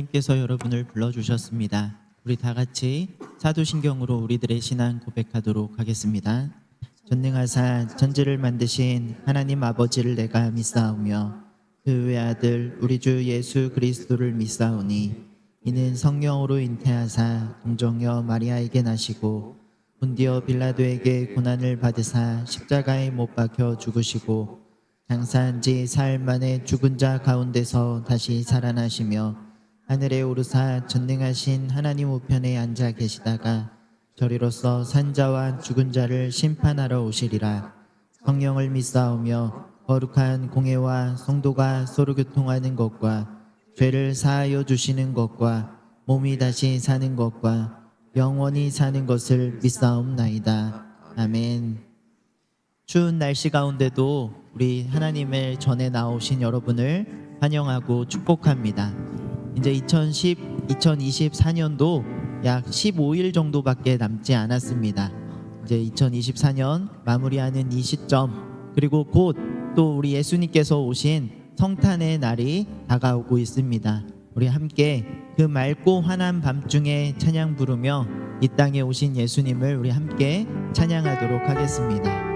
하나님께서 여러분을 불러주셨습니다. 우리 다 같이 사도신경으로 우리들의 신앙 고백하도록 하겠습니다. 전능하사 천지를 만드신 하나님 아버지를 내가 믿사오며 그 외아들 우리 주 예수 그리스도를 믿사오니 이는 성령으로 잉태하사 동정녀 마리아에게 나시고 본디오 빌라도에게 고난을 받으사 십자가에 못 박혀 죽으시고 장사한 지 사흘 만에 죽은 자 가운데서 다시 살아나시며 하늘에 오르사 전능하신 하나님 우편에 앉아 계시다가 저리로서 산자와 죽은 자를 심판하러 오시리라. 성령을 믿사오며 거룩한 공회와 성도가 서로 교통하는 것과 죄를 사하여 주시는 것과 몸이 다시 사는 것과 영원히 사는 것을 믿사옵나이다. 아멘. 추운 날씨 가운데도 우리 하나님의 전에 나오신 여러분을 환영하고 축복합니다. 이제 2024년도 약 15일 정도밖에 남지 않았습니다. 이제 2024년 마무리하는 이 시점, 그리고 곧 또 우리 예수님께서 오신 성탄의 날이 다가오고 있습니다. 우리 함께 그 맑고 환한 밤중에 찬양 부르며 이 땅에 오신 예수님을 우리 함께 찬양하도록 하겠습니다.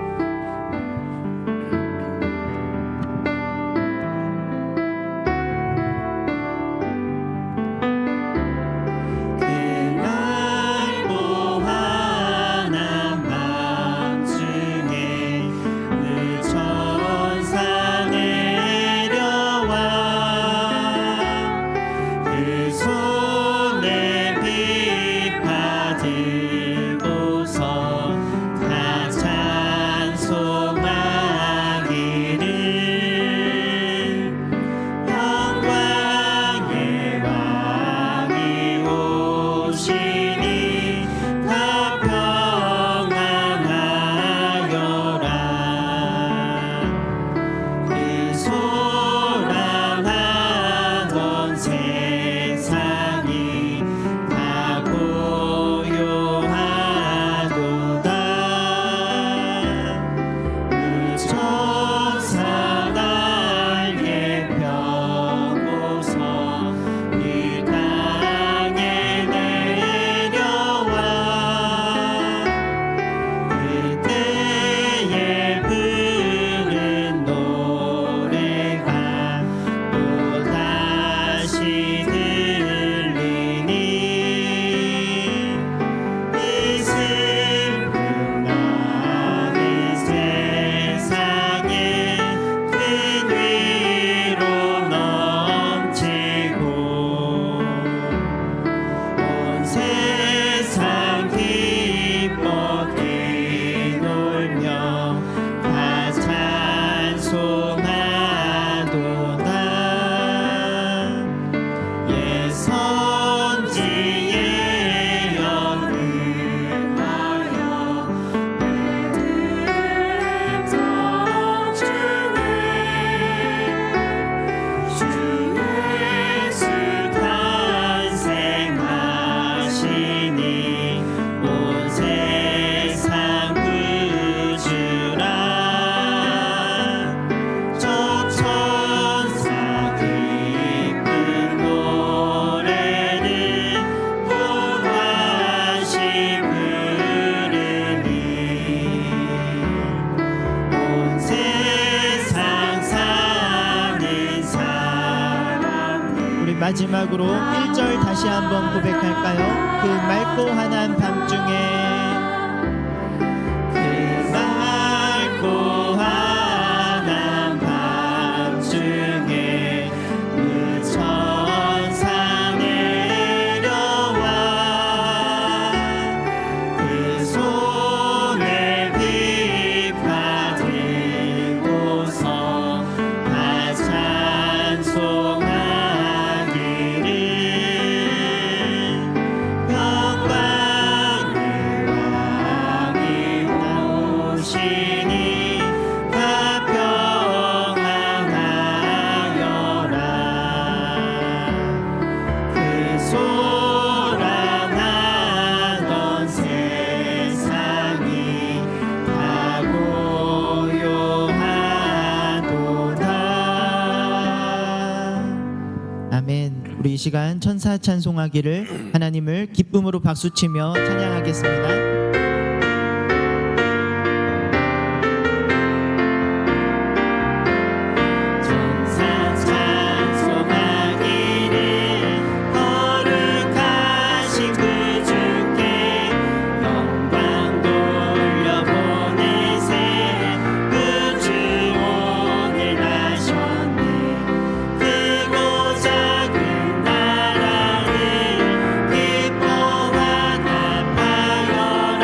마지막으로 1절 다시 한번 고백할까요? 그 맑고 환한 밤중에 우리 이 시간 천사 찬송하기를 하나님을 기쁨으로 박수치며 찬양하겠습니다. 기뻐와 나파여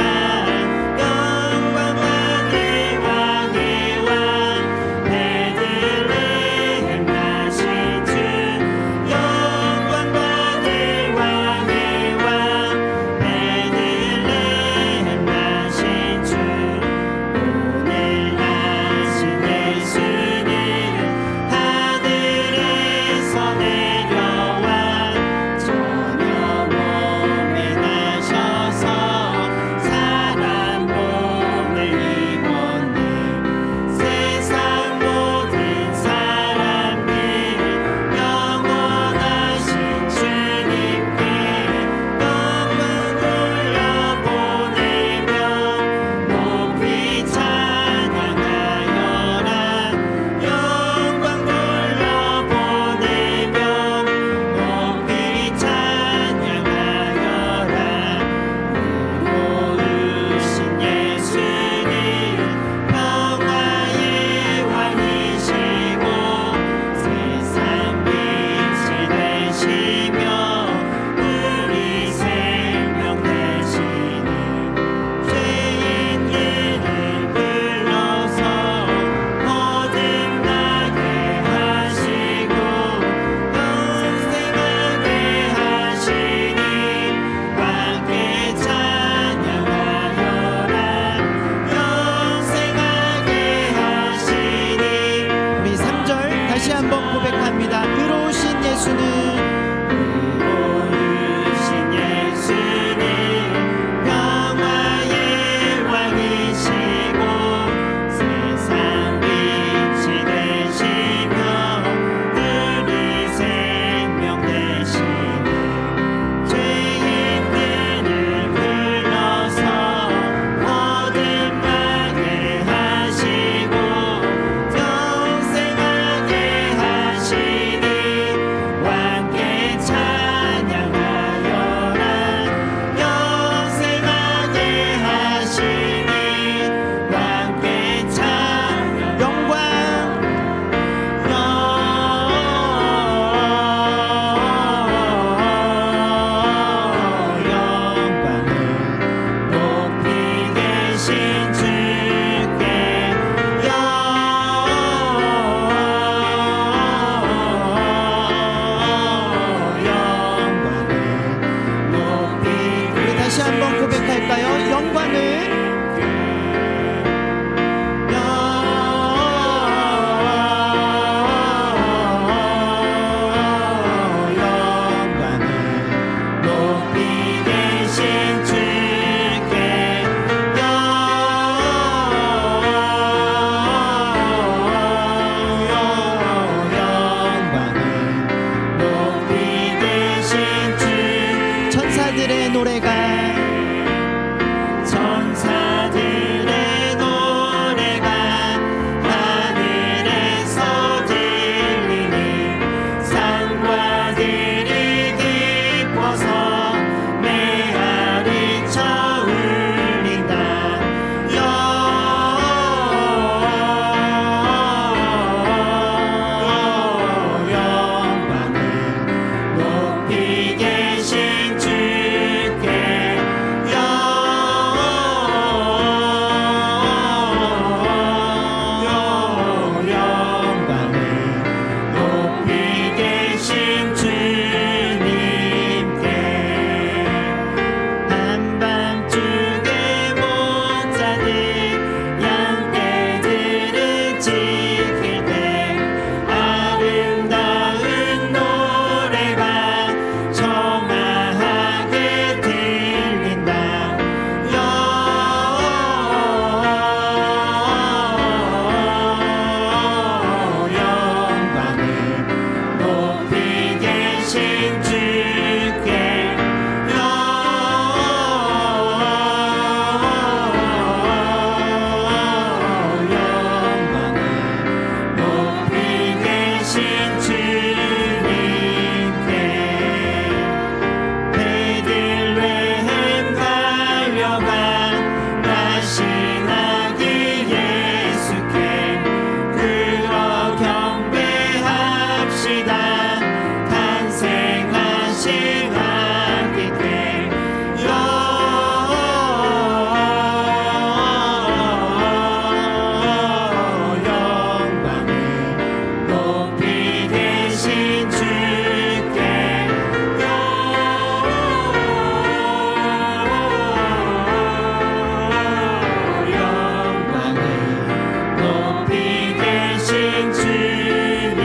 주님께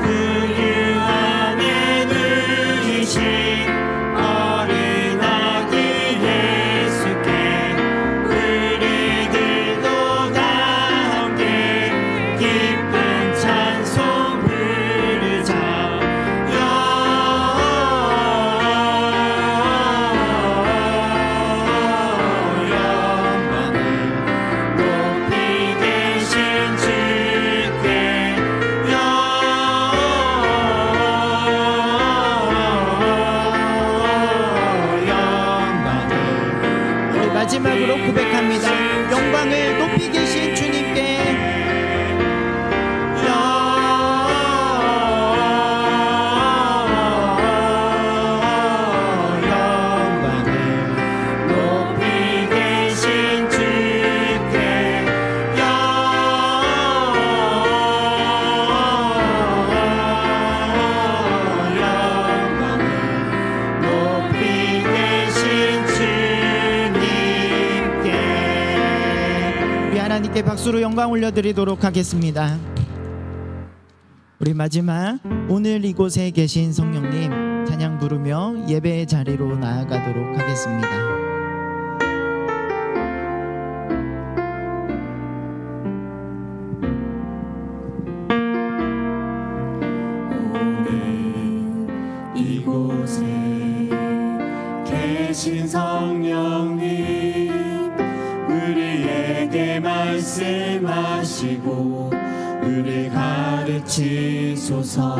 부유 안에 누이신 어린 아기 예수께 우리들도 다 함께 기쁜 찬송 부르자. 마지막으로 고백합니다. 영광을 높이 계신 주님께 영광을 높이 계신 주께 영광을 높이 계신 주님께. 우리 하나님께 박수로 영광 올려드리도록 하겠습니다. 우리 마지막 오늘 이곳에 계신 성령님 찬양 부르며 예배의 자리로 나아가도록 하겠습니다. 이곳에 계신 성령님 우리에게 말씀하시고 우리 가르치소서.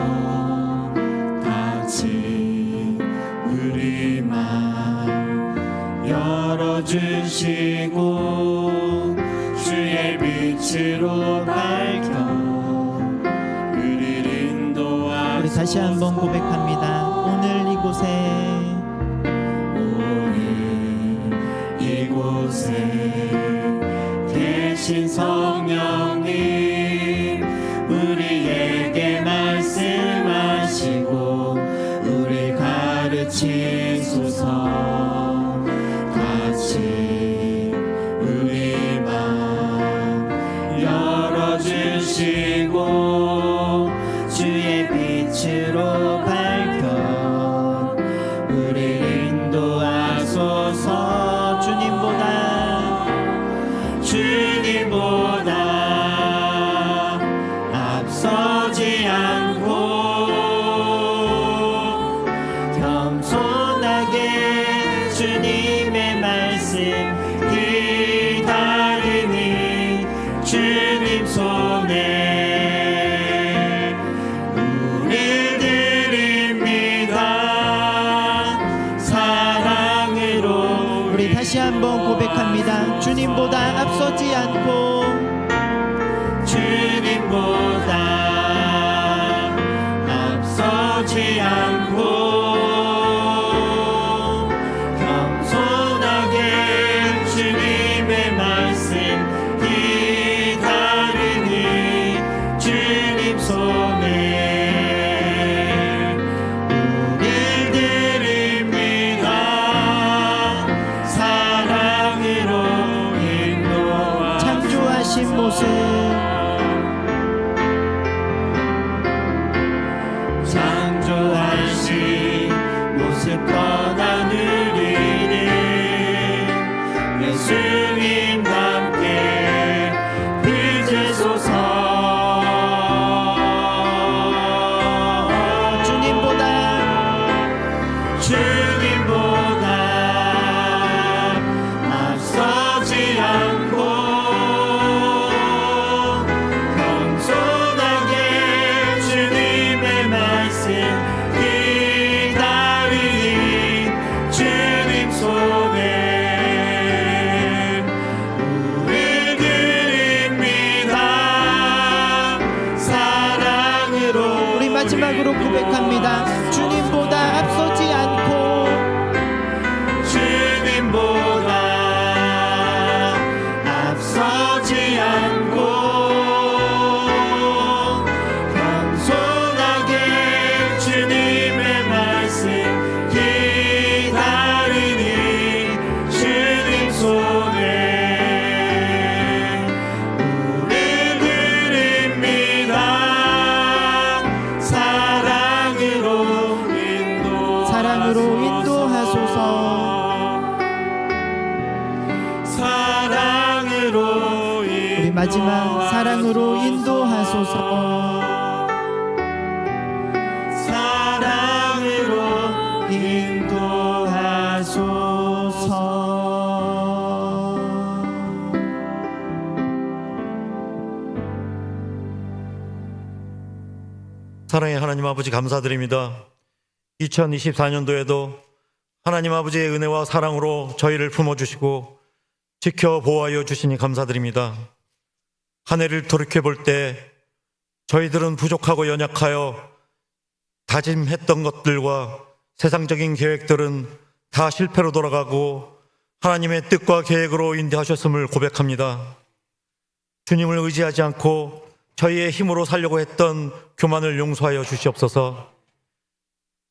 같이 우리 맘 열어주시고 주의 빛으로 밝혀 우리를 인도하소서. 우리 다시 한번 고백합니다. 오늘 이곳에 이곳에 계신 성령님 우리에게 말씀하시고 우리 가르치소서. 같이 우리 맘 열어주시고 주의 빛으로 밝혀 우리 인도하소서. 주님보다 앞서지 않고 겸손하게 주님의 말씀 기다리니 주님 손에 우리 드립니다. 사랑으로. 우리 다시 한번 고백합니다. 주님보다 앞서지 않고 주님보다 앞서지 않고 겸손하게 주님의 말씀 기다리니 주님 손에 우리 드립니다. 사랑으로 창조하신 모습 창조하신 모습 떠나 누리는 예수님과 함께 빚으소서. 주님보다 앞서지 않고 겸손하게 주님의 말씀 기다리니 주님 손에 우리 드립니다. 사랑으로. 우리 마지막으로 고백합니다. 주님보다 앞서지 않고 주님보다 앞서지 않고 겸손하게 주님의 말씀 기다리니 주님 손에 마지막 사랑으로 인도하소서. 사랑으로 인도하소서. 사랑의 하나님 아버지 감사드립니다. 2024년도에도 하나님 아버지의 은혜와 사랑으로 저희를 품어주시고 지켜 보호하여 주시니 감사드립니다. 한 해를 돌이켜볼 때 저희들은 부족하고 연약하여 다짐했던 것들과 세상적인 계획들은 다 실패로 돌아가고 하나님의 뜻과 계획으로 인도하셨음을 고백합니다. 주님을 의지하지 않고 저희의 힘으로 살려고 했던 교만을 용서하여 주시옵소서.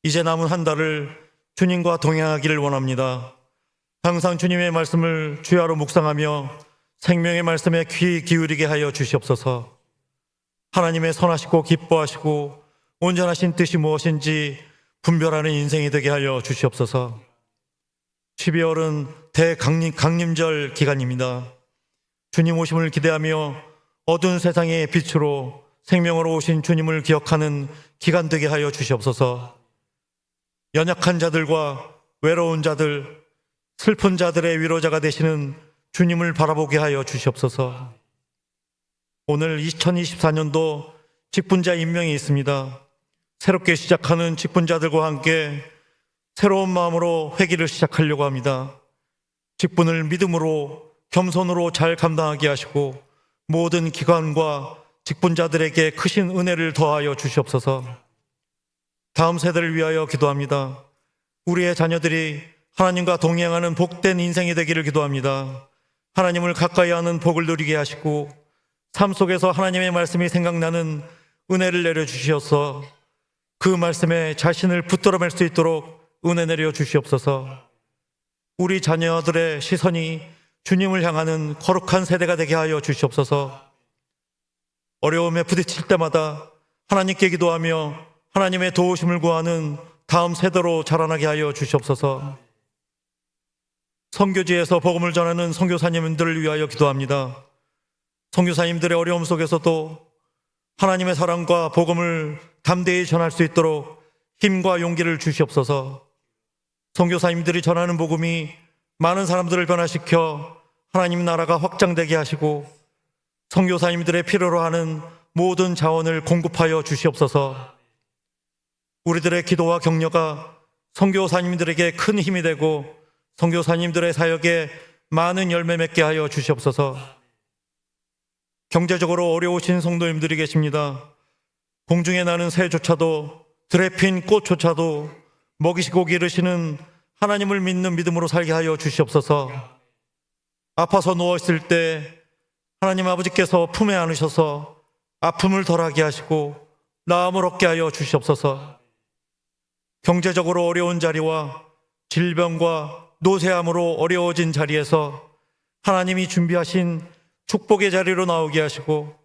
이제 남은 한 달을 주님과 동행하기를 원합니다. 항상 주님의 말씀을 주야로 묵상하며 생명의 말씀에 귀 기울이게 하여 주시옵소서. 하나님의 선하시고 기뻐하시고 온전하신 뜻이 무엇인지 분별하는 인생이 되게 하여 주시옵소서. 12월은 대강림절 기간입니다. 주님 오심을 기대하며 어두운 세상의 빛으로 생명으로 오신 주님을 기억하는 기간 되게 하여 주시옵소서. 연약한 자들과 외로운 자들, 슬픈 자들의 위로자가 되시는 주님을 바라보게 하여 주시옵소서. 오늘 2024년도 직분자 임명이 있습니다. 새롭게 시작하는 직분자들과 함께 새로운 마음으로 회개를 시작하려고 합니다. 직분을 믿음으로 겸손으로 잘 감당하게 하시고 모든 기관과 직분자들에게 크신 은혜를 더하여 주시옵소서. 다음 세대를 위하여 기도합니다. 우리의 자녀들이 하나님과 동행하는 복된 인생이 되기를 기도합니다. 하나님을 가까이 하는 복을 누리게 하시고 삶 속에서 하나님의 말씀이 생각나는 은혜를 내려주시어서 그 말씀에 자신을 붙들어맬 수 있도록 은혜 내려 주시옵소서. 우리 자녀들의 시선이 주님을 향하는 거룩한 세대가 되게 하여 주시옵소서. 어려움에 부딪힐 때마다 하나님께 기도하며 하나님의 도우심을 구하는 다음 세대로 자라나게 하여 주시옵소서. 선교지에서 복음을 전하는 선교사님들을 위하여 기도합니다. 선교사님들의 어려움 속에서도 하나님의 사랑과 복음을 담대히 전할 수 있도록 힘과 용기를 주시옵소서. 선교사님들이 전하는 복음이 많은 사람들을 변화시켜 하나님 나라가 확장되게 하시고 선교사님들의 필요로 하는 모든 자원을 공급하여 주시옵소서. 우리들의 기도와 격려가 선교사님들에게 큰 힘이 되고 선교사님들의 사역에 많은 열매 맺게 하여 주시옵소서. 경제적으로 어려우신 성도님들이 계십니다. 공중에 나는 새조차도 들에 핀 꽃조차도 먹이시고 기르시는 하나님을 믿는 믿음으로 살게 하여 주시옵소서. 아파서 누워있을 때 하나님 아버지께서 품에 안으셔서 아픔을 덜하게 하시고 나음을 얻게 하여 주시옵소서. 경제적으로 어려운 자리와 질병과 노쇠함으로 어려워진 자리에서 하나님이 준비하신 축복의 자리로 나오게 하시고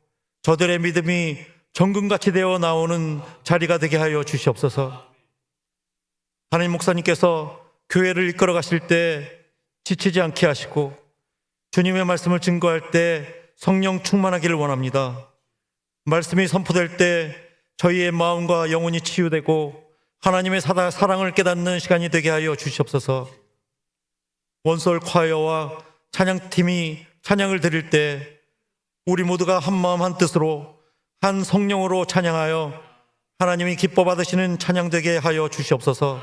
저들의 믿음이 정금같이 되어 나오는 자리가 되게 하여 주시옵소서. 하나님 목사님께서 교회를 이끌어 가실 때 지치지 않게 하시고 주님의 말씀을 증거할 때 성령 충만하기를 원합니다. 말씀이 선포될 때 저희의 마음과 영혼이 치유되고 하나님의 사랑을 깨닫는 시간이 되게 하여 주시옵소서. 원솔 콰이어와 찬양팀이 찬양을 드릴 때 우리 모두가 한 마음 한 뜻으로 한 성령으로 찬양하여 하나님이 기뻐 받으시는 찬양 되게 하여 주시옵소서.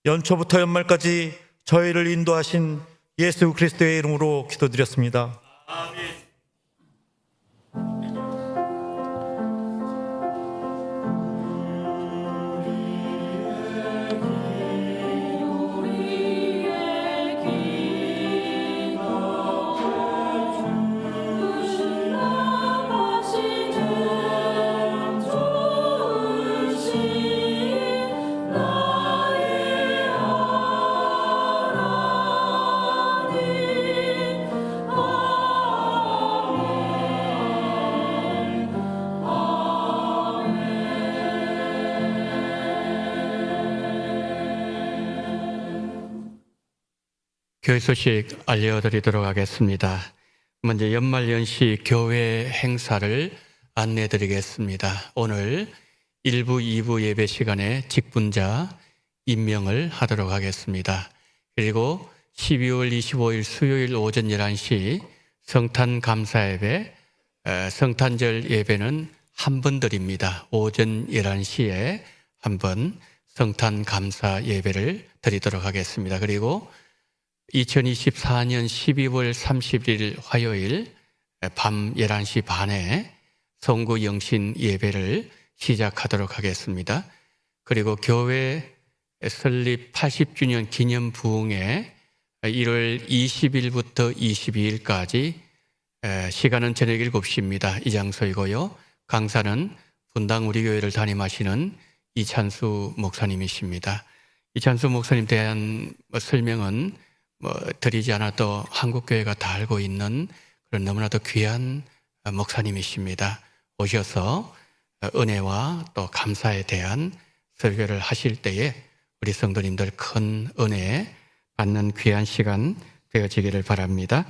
연초부터 연말까지 저희를 인도하신 예수 그리스도의 이름으로 기도드렸습니다. 아멘. 교회 소식 알려드리도록 하겠습니다. 먼저 연말연시 교회 행사를 안내해 드리겠습니다. 오늘 1부, 2부 예배 시간에 직분자 임명을 하도록 하겠습니다. 그리고 12월 25일 수요일 오전 11시 성탄 감사 예배, 성탄절 예배는 한 번 드립니다. 오전 11시에 한 번 성탄 감사 예배를 드리도록 하겠습니다. 그리고 2024년 12월 30일 화요일 밤 11시 반에 성구 영신 예배를 시작하도록 하겠습니다. 그리고 교회 설립 80주년 기념 부흥회 1월 20일부터 22일까지 시간은 저녁 7시입니다. 이 장소이고요. 강사는 분당 우리 교회를 담임하시는 이찬수 목사님이십니다. 이찬수 목사님 대한 설명은 드리지 않아도 한국교회가 다 알고 있는 그런 너무나도 귀한 목사님이십니다. 오셔서 은혜와 또 감사에 대한 설교를 하실 때에 우리 성도님들 큰 은혜 받는 귀한 시간 되어지기를 바랍니다.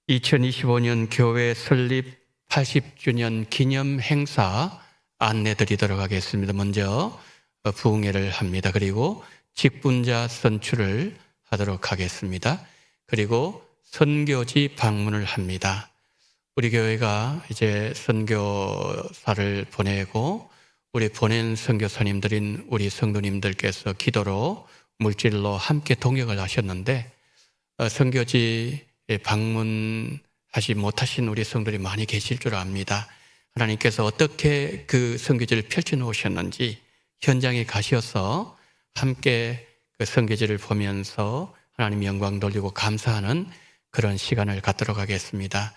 2025년 교회 설립 80주년 기념 행사 안내 드리도록 하겠습니다. 먼저 부흥회를 합니다. 그리고 직분자 선출을 하도록 하겠습니다. 그리고 선교지 방문을 합니다. 우리 교회가 이제 선교사를 보내고 우리 보낸 선교사님들인 우리 성도님들께서 기도로 물질로 함께 동역을 하셨는데 선교지 방문하지 못하신 우리 성도들이 많이 계실 줄 압니다. 하나님께서 어떻게 그 선교지를 펼쳐 놓으셨는지 현장에 가셔서 함께 그 선교지를 보면서 하나님 영광 돌리고 감사하는 그런 시간을 갖도록 하겠습니다.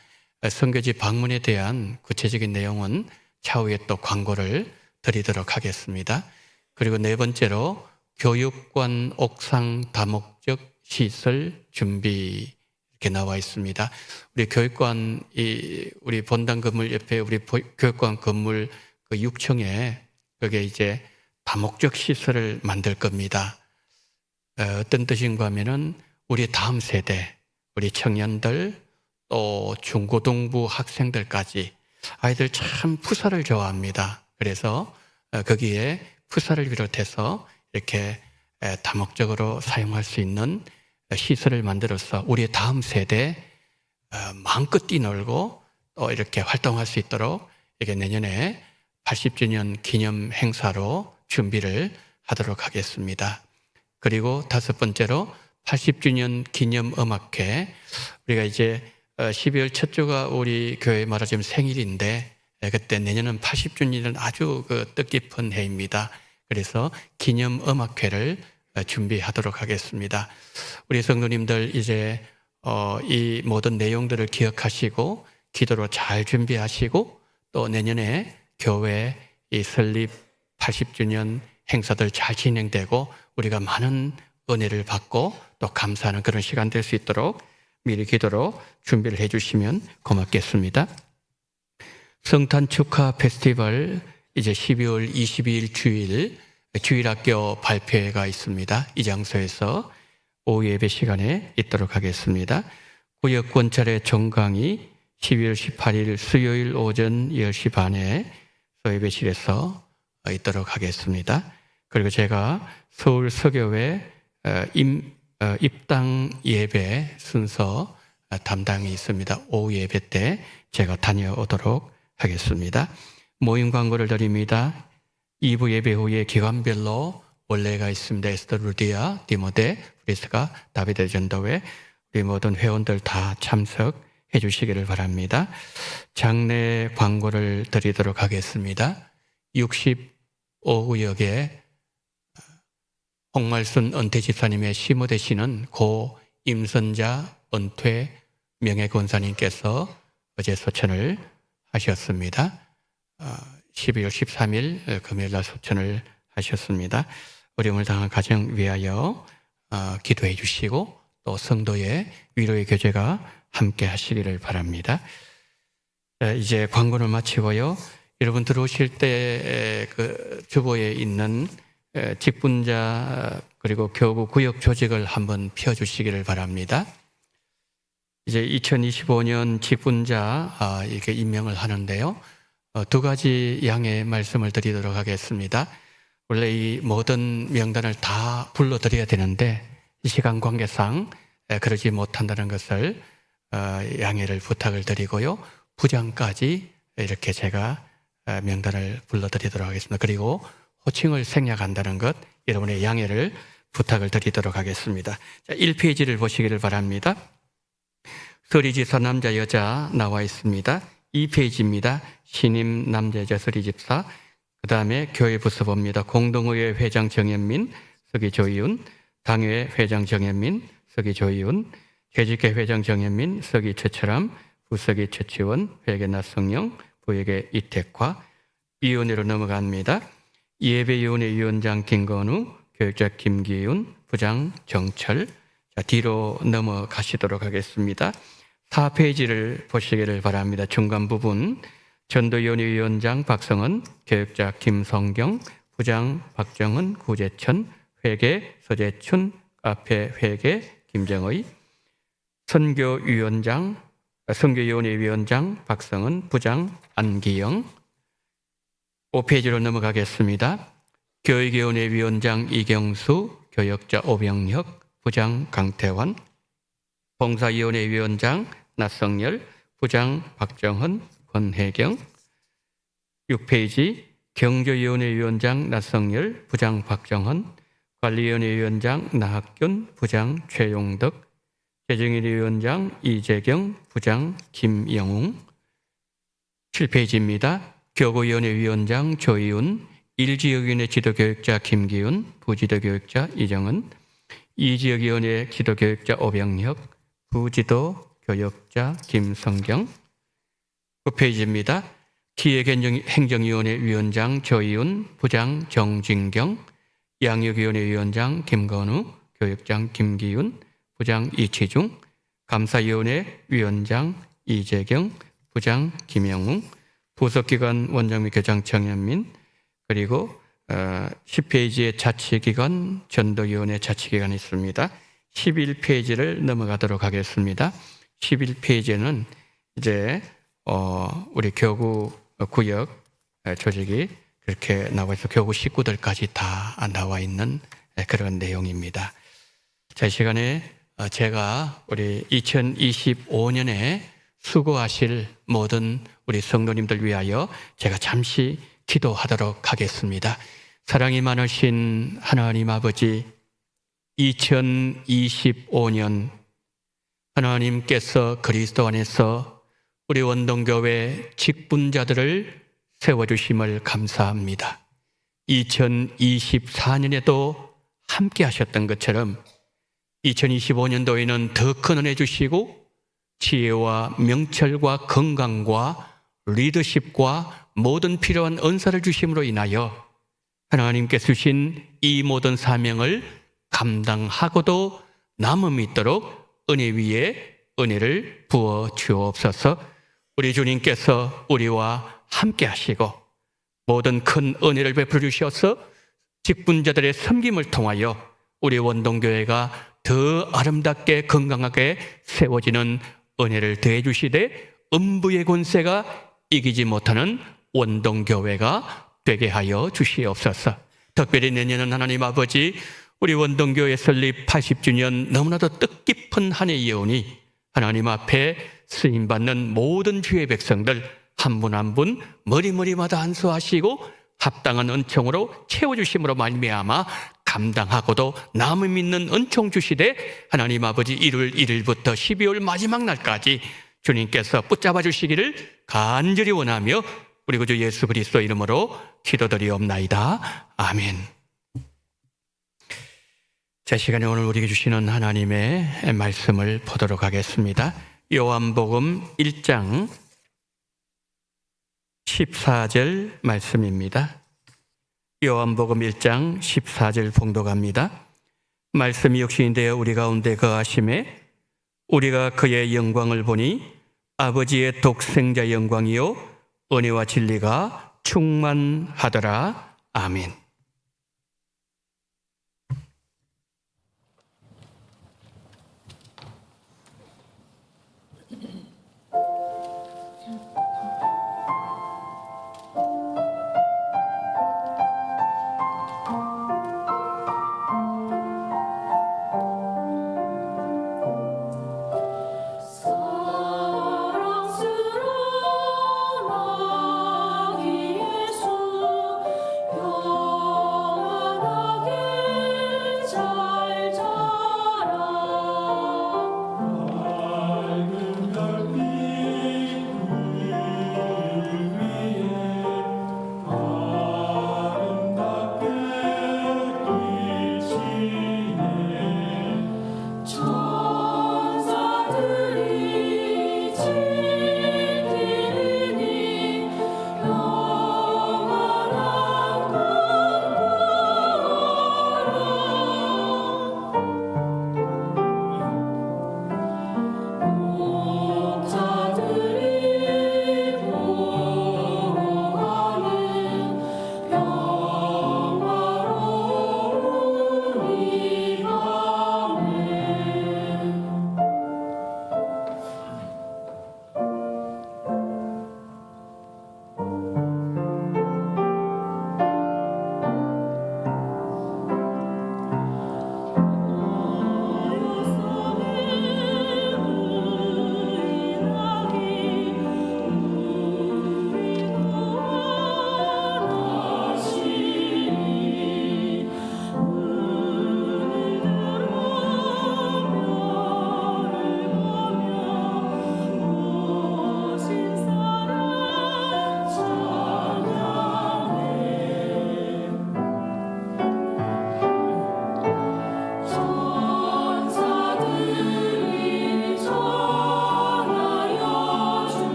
선교지 방문에 대한 구체적인 내용은 차후에 또 광고를 드리도록 하겠습니다. 그리고 네 번째로 교육관 옥상 다목적 시설 준비 이렇게 나와 있습니다. 우리 교육관 우리 본당 건물 옆에 우리 교육관 건물 그 6층에 거기에 이제 다목적 시설을 만들 겁니다. 어떤 뜻인가 하면은 우리 다음 세대, 우리 청년들 또 중고등부 학생들까지 아이들 참 푸사를 좋아합니다. 그래서 거기에 푸사를 비롯해서 이렇게 다목적으로 사용할 수 있는 시설을 만들어서 우리의 다음 세대 마음껏 뛰놀고 또 이렇게 활동할 수 있도록 이게 내년에 80주년 기념 행사로 준비를 하도록 하겠습니다. 그리고 다섯 번째로 80주년 기념 음악회, 우리가 이제 12월 첫 주가 우리 교회 말하자면 생일인데 그때 내년은 80주년은 아주 그 뜻깊은 해입니다. 그래서 기념 음악회를 준비하도록 하겠습니다. 우리 성도님들 이제 이 모든 내용들을 기억하시고 기도로 잘 준비하시고 또 내년에 교회 이 설립 80주년 행사들 잘 진행되고 우리가 많은 은혜를 받고 또 감사하는 그런 시간 될 수 있도록 미리 기도로 준비를 해주시면 고맙겠습니다. 성탄 축하 페스티벌 이제 12월 22일 주일 주일학교 발표회가 있습니다. 이 장소에서 오후 예배 시간에 있도록 하겠습니다. 구역권찰의 종강이 12월 18일 수요일 오전 10시 반에 소예배실에서 있도록 하겠습니다. 그리고 제가 서울 서교회 입당 예배 순서 담당이 있습니다. 오후 예배 때 제가 다녀오도록 하겠습니다. 모임 광고를 드립니다. 2부 예배 후에 기관별로 원래가 있습니다. 에스더 루디아, 디모데, 프리스가, 다비드 전도회 우리 모든 회원들 다 참석해 주시기를 바랍니다. 장례 광고를 드리도록 하겠습니다. 65구역에 홍말순 은퇴 집사님의 시모 되시는 고 임선자 은퇴 명예권사님께서 어제 소천을 하셨습니다. 12월 13일 금요일날 소천을 하셨습니다. 어려움을 당한 가정 위하여 기도해 주시고 또 성도의 위로의 교제가 함께 하시기를 바랍니다. 이제 광고를 마치고요. 여러분 들어오실 때 그 주보에 있는 직분자 그리고 교구 구역 조직을 한번 펴주시기를 바랍니다. 이제 2025년 직분자 이렇게 임명을 하는데요. 두 가지 양의 말씀을 드리도록 하겠습니다. 원래 이 모든 명단을 다 불러드려야 되는데 시간 관계상 그러지 못한다는 것을 양해를 부탁을 드리고요. 부장까지 이렇게 제가 명단을 불러드리도록 하겠습니다. 그리고 호칭을 생략한다는 것 여러분의 양해를 부탁을 드리도록 하겠습니다. 자, 1페이지를 보시기를 바랍니다. 서리집사 남자 여자 나와 있습니다. 2페이지입니다. 신임 남자 여자 서리집사. 그 다음에 교회 부서봅니다. 공동의회 회장 정현민, 서기 조이훈, 당회 회장 정현민, 서기 조이훈, 개직회 회장 정현민, 서기 최철함, 부서기 최치원, 회계 나성영, 부회계 이택화. 위원회로 넘어갑니다. 예배위원회 위원장 김건우, 교육자 김기훈, 부장 정철. 자, 뒤로 넘어가시도록 하겠습니다. 4페이지를 보시기를 바랍니다. 중간 부분. 전도위원회 위원장 박성은, 교육자 김성경, 부장 박정은, 구재천, 회계 서재춘, 카페 회계 김정의, 선교위원회 위원장 박성은, 부장 안기영. 5페이지로 넘어가겠습니다. 교육위원회 위원장 이경수, 교역자 오병혁, 부장 강태환, 봉사위원회 위원장 나성열, 부장 박정헌, 권혜경. 6페이지 경조위원회 위원장 나성열, 부장 박정헌, 관리위원회 위원장 나학균, 부장 최용덕, 재정위원회 위원장 이재경, 부장 김영웅. 7페이지입니다. 교구위원회 위원장 조이훈, 1지역위원회 지도교육자 김기훈, 부지도교육자 이정은, 2지역위원회 지도교육자 오병혁, 부지도교육자 김성경. 9페이지입니다. 기획행정위원회 위원장 조이훈, 부장 정진경, 양육위원회 위원장 김건우, 교육장 김기훈, 부장 이치중, 감사위원회 위원장 이재경, 부장 김영웅, 부속기관 원장 및 교장 정현민. 그리고 10페이지에 자치기관, 전도위원회 자치기관이 있습니다. 11페이지를 넘어가도록 하겠습니다. 11페이지에는 이제 우리 교구 구역 조직이 그렇게 나와 있어 교구 식구들까지 다 나와 있는 그런 내용입니다. 자, 이 시간에 제가 우리 2025년에 수고하실 모든 우리 성도님들 위하여 제가 잠시 기도하도록 하겠습니다. 사랑이 많으신 하나님 아버지, 2025년 하나님께서 그리스도 안에서 우리 원동교회 직분자들을 세워주심을 감사합니다. 2024년에도 함께 하셨던 것처럼 2025년도에는 더 큰 은혜 주시고 지혜와 명철과 건강과 리더십과 모든 필요한 은사를 주심으로 인하여 하나님께서 주신 이 모든 사명을 감당하고도 남음 있도록 은혜 위에 은혜를 부어 주옵소서. 우리 주님께서 우리와 함께 하시고 모든 큰 은혜를 베풀어 주셔서 직분자들의 섬김을 통하여 우리 원동교회가 더 아름답게 건강하게 세워지는 은혜를 더해 주시되 음부의 권세가 이기지 못하는 원동교회가 되게 하여 주시옵소서. 특별히 내년은 하나님 아버지 우리 원동교회 설립 80주년 너무나도 뜻깊은 한 해의 예언이 하나님 앞에 쓰임받는 모든 주의 백성들 한 분 한 분 머리마다 안수하시고 합당한 은총으로 채워주심으로 말미암아 감당하고도 남음 있는 은총 주시되 하나님 아버지 1월 1일부터 12월 마지막 날까지 주님께서 붙잡아 주시기를 간절히 원하며 우리 구주 예수 그리스도 이름으로 기도드리옵나이다. 아멘. 자, 시간에 오늘 우리에게 주시는 하나님의 말씀을 보도록 하겠습니다. 요한복음 1장 14절 말씀입니다. 요한복음 1장 14절 봉독합니다. 말씀이 육신이 되어 우리 가운데 거하심에 우리가 그의 영광을 보니 아버지의 독생자 영광이요 은혜와 진리가 충만하더라. 아멘.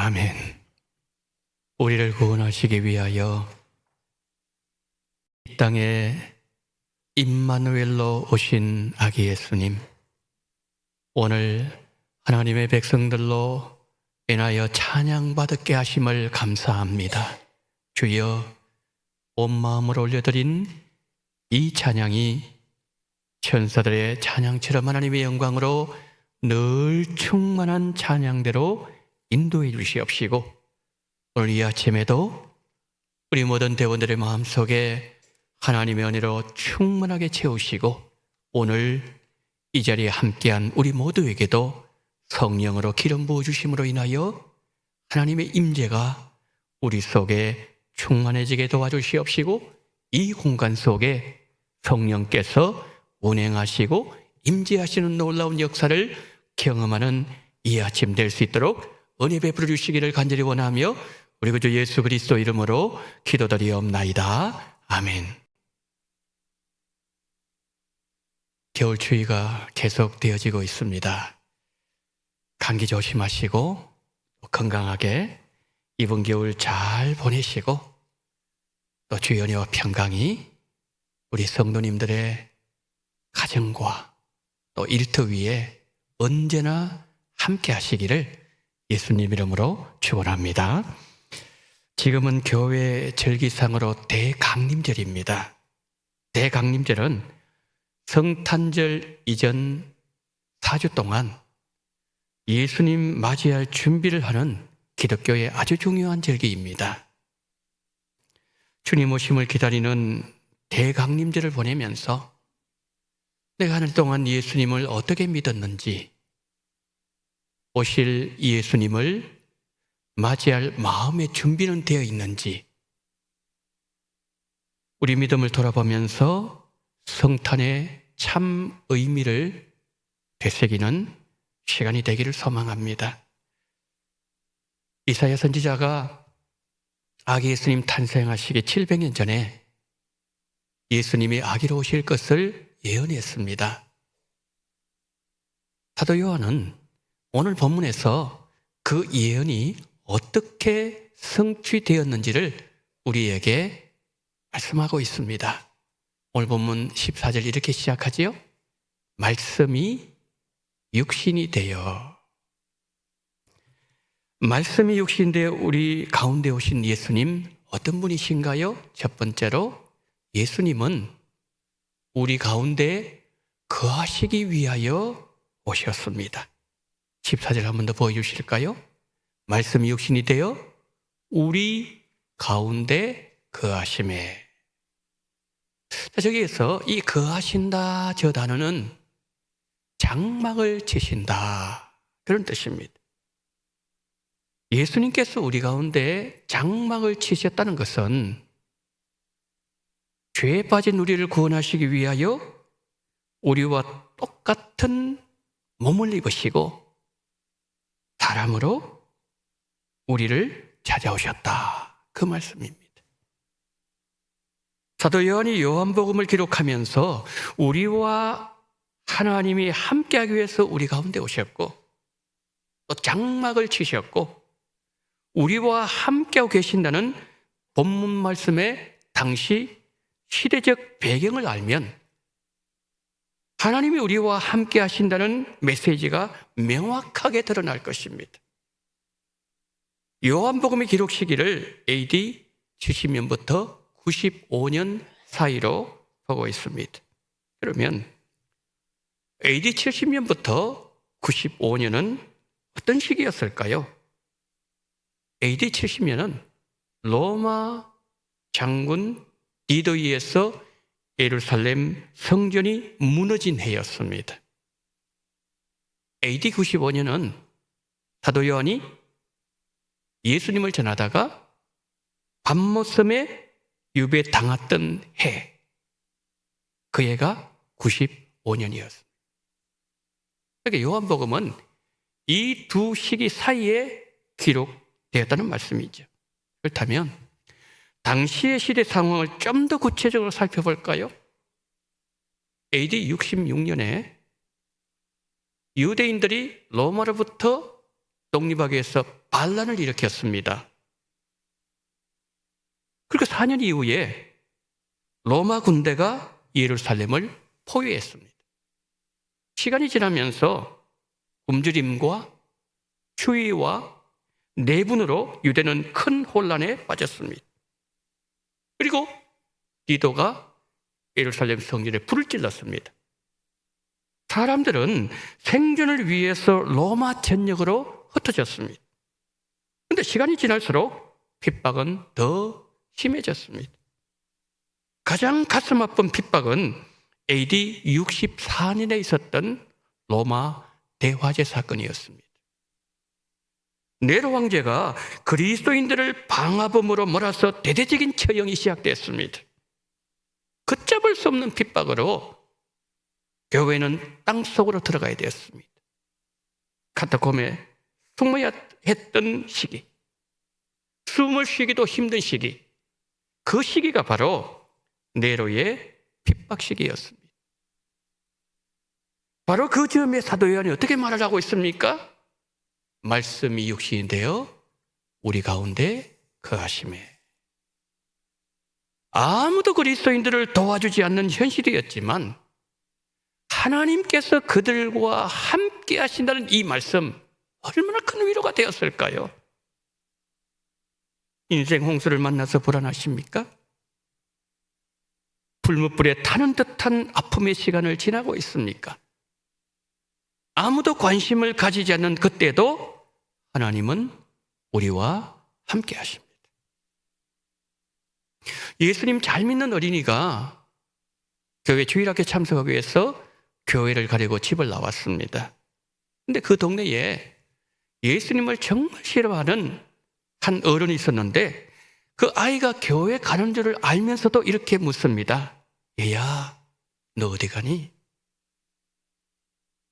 아멘. 우리를 구원하시기 위하여 이 땅에 임마누엘로 오신 아기 예수님, 오늘 하나님의 백성들로 인하여 찬양받게 하심을 감사합니다. 주여, 온 마음으로 올려드린 이 찬양이 천사들의 찬양처럼 하나님의 영광으로 늘 충만한 찬양대로 인도해 주시옵시고, 오늘 이 아침에도 우리 모든 대원들의 마음속에 하나님의 은혜로 충만하게 채우시고, 오늘 이 자리에 함께한 우리 모두에게도 성령으로 기름 부어주심으로 인하여 하나님의 임재가 우리 속에 충만해지게 도와주시옵시고, 이 공간 속에 성령께서 운행하시고 임재하시는 놀라운 역사를 경험하는 이 아침 될 수 있도록 은혜 베풀어 주시기를 간절히 원하며 우리 구주 예수 그리스도 이름으로 기도드리옵나이다. 아멘. 겨울 추위가 계속되어지고 있습니다. 감기 조심하시고 건강하게 이번 겨울 잘 보내시고, 또 주의 은혜와 평강이 우리 성도님들의 가정과 또 일터 위에 언제나 함께 하시기를 예수님 이름으로 축원합니다. 지금은 교회 절기상으로 대강림절입니다. 대강림절은 성탄절 이전 4주 동안 예수님 맞이할 준비를 하는 기독교의 아주 중요한 절기입니다. 주님 오심을 기다리는 대강림절을 보내면서 내가 한 해 동안 예수님을 어떻게 믿었는지, 오실 예수님을 맞이할 마음의 준비는 되어 있는지, 우리 믿음을 돌아보면서 성탄의 참 의미를 되새기는 시간이 되기를 소망합니다. 이사야 선지자가 아기 예수님 탄생하시기 700년 전에 예수님이 아기로 오실 것을 예언했습니다. 사도 요한은 오늘 본문에서 그 예언이 어떻게 성취되었는지를 우리에게 말씀하고 있습니다. 오늘 본문 14절 이렇게 시작하지요. 말씀이 육신이 되어. 말씀이 육신이 되어 우리 가운데 오신 예수님, 어떤 분이신가요? 첫 번째로 예수님은 우리 가운데 거하시기 위하여 오셨습니다. 14절 한 번 더 보여주실까요? 말씀이 육신이 되어 우리 가운데 거하심에. 저기에서 이 거하신다 저 단어는 장막을 치신다, 그런 뜻입니다. 예수님께서 우리 가운데 장막을 치셨다는 것은 죄에 빠진 우리를 구원하시기 위하여 우리와 똑같은 몸을 입으시고 사람으로 우리를 찾아오셨다, 그 말씀입니다. 사도 요한이 요한복음을 기록하면서 우리와 하나님이 함께하기 위해서 우리 가운데 오셨고, 또 장막을 치셨고, 우리와 함께하고 계신다는 본문 말씀의 당시 시대적 배경을 알면 하나님이 우리와 함께 하신다는 메시지가 명확하게 드러날 것입니다. 요한복음의 기록 시기를 AD 70년부터 95년 사이로 보고 있습니다. 그러면 AD 70년부터 95년은 어떤 시기였을까요? AD 70년은 로마 장군 디도이에서 예루살렘 성전이 무너진 해였습니다. AD 95년은 사도 요한이 예수님을 전하다가 밤모섬에 유배당했던 해, 그 해가 95년이었습니다. 그러니까 요한복음은 이 두 시기 사이에 기록되었다는 말씀이죠. 그렇다면 당시의 시대 상황을 좀 더 구체적으로 살펴볼까요? AD 66년에 유대인들이 로마로부터 독립하기 위해서 반란을 일으켰습니다. 그리고 4년 이후에 로마 군대가 예루살렘을 포위했습니다. 시간이 지나면서 굶주림과 추위와 내분으로 유대는 큰 혼란에 빠졌습니다. 그리고 디도가 예루살렘 성전에 불을 질렀습니다. 사람들은 생존을 위해서 로마 전역으로 흩어졌습니다. 그런데 시간이 지날수록 핍박은 더 심해졌습니다. 가장 가슴 아픈 핍박은 AD 64년에 있었던 로마 대화재 사건이었습니다. 네로 황제가 그리스도인들을 방화범으로 몰아서 대대적인 처형이 시작됐습니다. 걷잡을 수 없는 핍박으로 교회는 땅속으로 들어가야 되었습니다. 카타콤에 숨어야 했던 시기, 숨을 쉬기도 힘든 시기, 그 시기가 바로 네로의 핍박 시기였습니다. 바로 그 즈음에 사도 요한이 어떻게 말을 하고 있습니까? 말씀이 육신이 되어 우리 가운데 거하심에. 아무도 그리스도인들을 도와주지 않는 현실이었지만 하나님께서 그들과 함께 하신다는 이 말씀, 얼마나 큰 위로가 되었을까요? 인생 홍수를 만나서 불안하십니까? 불무불에 타는 듯한 아픔의 시간을 지나고 있습니까? 아무도 관심을 가지지 않는 그때도 하나님은 우리와 함께 하십니다. 예수님 잘 믿는 어린이가 교회 주일학교 참석하기 위해서 교회를 가려고 집을 나왔습니다. 근데 그 동네에 예수님을 정말 싫어하는 한 어른이 있었는데 그 아이가 교회 가는 줄을 알면서도 이렇게 묻습니다. 얘야, 너 어디 가니?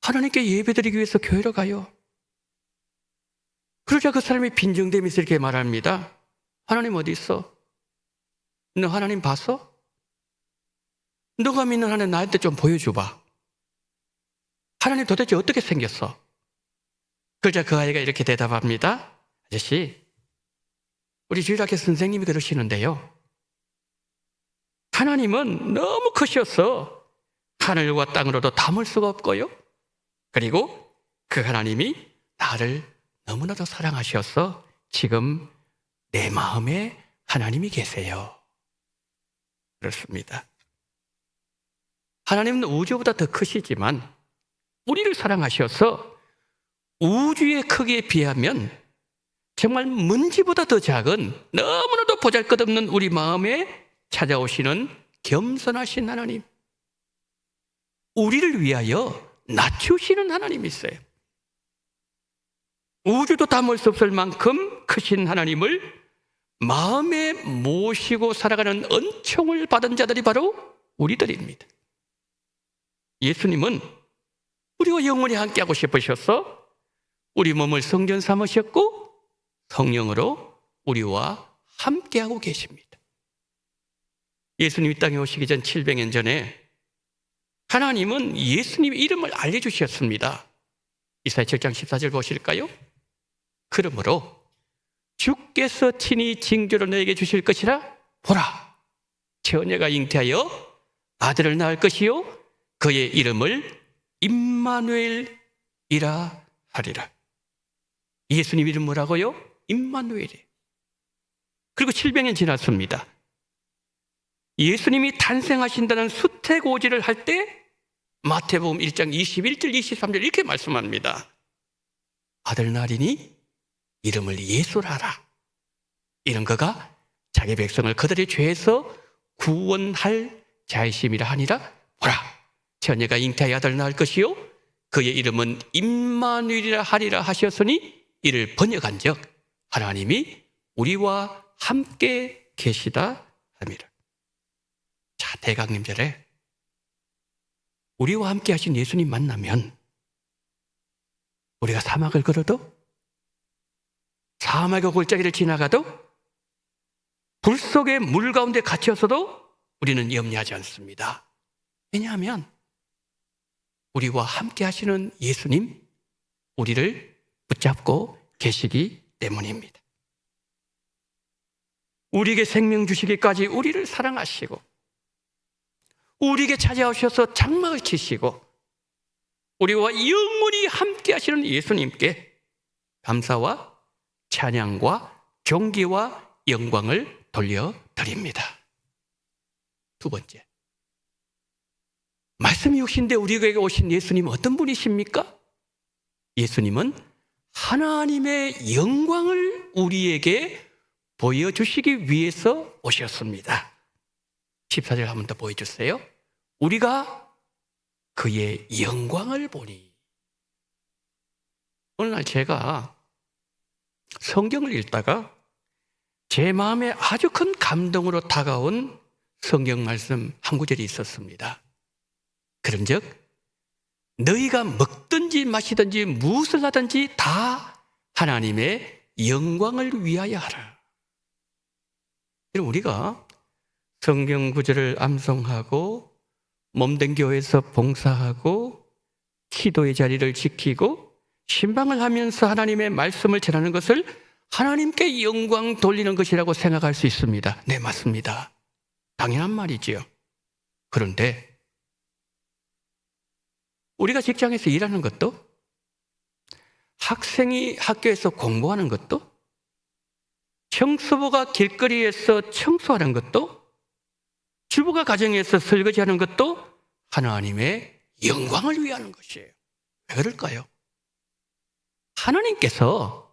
하나님께 예배드리기 위해서 교회로 가요. 그러자 그 사람이 빈정대면서 이렇게 말합니다. 하나님 어디 있어? 너 하나님 봤어? 너가 믿는 하나님 나한테 좀 보여줘봐. 하나님 도대체 어떻게 생겼어? 그러자 그 아이가 이렇게 대답합니다. 아저씨, 우리 주일학교 선생님이 그러시는데요. 하나님은 너무 크셔서 하늘과 땅으로도 담을 수가 없고요. 그리고 그 하나님이 나를 너무나도 사랑하셔서 지금 내 마음에 하나님이 계세요. 그렇습니다. 하나님은 우주보다 더 크시지만 우리를 사랑하셔서 우주의 크기에 비하면 정말 먼지보다 더 작은 너무나도 보잘것없는 우리 마음에 찾아오시는 겸손하신 하나님, 우리를 위하여 낮추시는 하나님이 있어요. 우주도 담을 수 없을 만큼 크신 하나님을 마음에 모시고 살아가는 은총을 받은 자들이 바로 우리들입니다. 예수님은 우리와 영원히 함께하고 싶으셔서 우리 몸을 성전 삼으셨고 성령으로 우리와 함께하고 계십니다. 예수님이 땅에 오시기 전 700년 전에 하나님은 예수님의 이름을 알려주셨습니다. 이사야 7장 14절 보실까요? 그러므로 주께서 친히 징조로 너에게 주실 것이라 보라, 처녀가 잉태하여 아들을 낳을 것이요 그의 이름을 임마누엘이라 하리라. 예수님 이름 뭐라고요? 임마누엘이에요. 그리고 700년 지났습니다. 예수님이 탄생하신다는 수태고지를 할 때 마태복음 1장 21절 23절 이렇게 말씀합니다. 아들 낳으리니 이름을 예수라 하라. 이는 그가 자기 백성을 그들의 죄에서 구원할 자이심이라 하니라. 보라, 처녀가 잉태하여 아들 낳을 것이요 그의 이름은 임마누엘이라 하리라 하셨으니 이를 번역한즉 하나님이 우리와 함께 계시다 함이라. 자, 대강림절에 우리와 함께 하신 예수님 만나면 우리가 사막을 걸어도, 사막의 골짜기를 지나가도, 불 속의 물 가운데 갇혀서도 우리는 염려하지 않습니다. 왜냐하면 우리와 함께 하시는 예수님, 우리를 붙잡고 계시기 때문입니다. 우리에게 생명 주시기까지 우리를 사랑하시고 우리에게 찾아오셔서 장막을 치시고 우리와 영원히 함께 하시는 예수님께 감사와 찬양과 존귀와 영광을 돌려드립니다. 두 번째, 말씀이 오신데 우리에게 오신 예수님은 어떤 분이십니까? 예수님은 하나님의 영광을 우리에게 보여주시기 위해서 오셨습니다. 14절 한 번 더 보여주세요. 우리가 그의 영광을 보니. 어느 날 제가 성경을 읽다가 제 마음에 아주 큰 감동으로 다가온 성경 말씀 한 구절이 있었습니다. 그런즉 너희가 먹든지 마시든지 무엇을 하든지 다 하나님의 영광을 위하여 하라. 우리가 성경 구절을 암송하고 몸된 교회에서 봉사하고 기도의 자리를 지키고 신방을 하면서 하나님의 말씀을 전하는 것을 하나님께 영광 돌리는 것이라고 생각할 수 있습니다. 네, 맞습니다. 당연한 말이지요. 그런데 우리가 직장에서 일하는 것도, 학생이 학교에서 공부하는 것도, 청소부가 길거리에서 청소하는 것도, 주부가 가정에서 설거지하는 것도 하나님의 영광을 위하는 것이에요. 왜 그럴까요? 하나님께서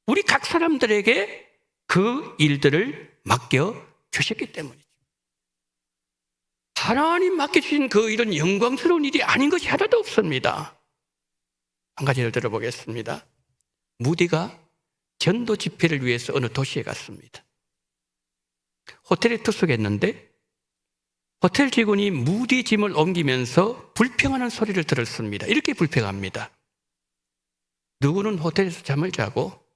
우리 각 사람들에게 그 일들을 맡겨주셨기 때문이죠. 하나님 맡겨주신 그 일은 영광스러운 일이 아닌 것이 하나도 없습니다. 한 가지를 들어보겠습니다. 무디가 전도 집회를 위해서 어느 도시에 갔습니다. 호텔에 투숙했는데 호텔 직원이 무디 짐을 옮기면서 불평하는 소리를 들었습니다. 이렇게 불평합니다. 누구는 호텔에서 잠을 자고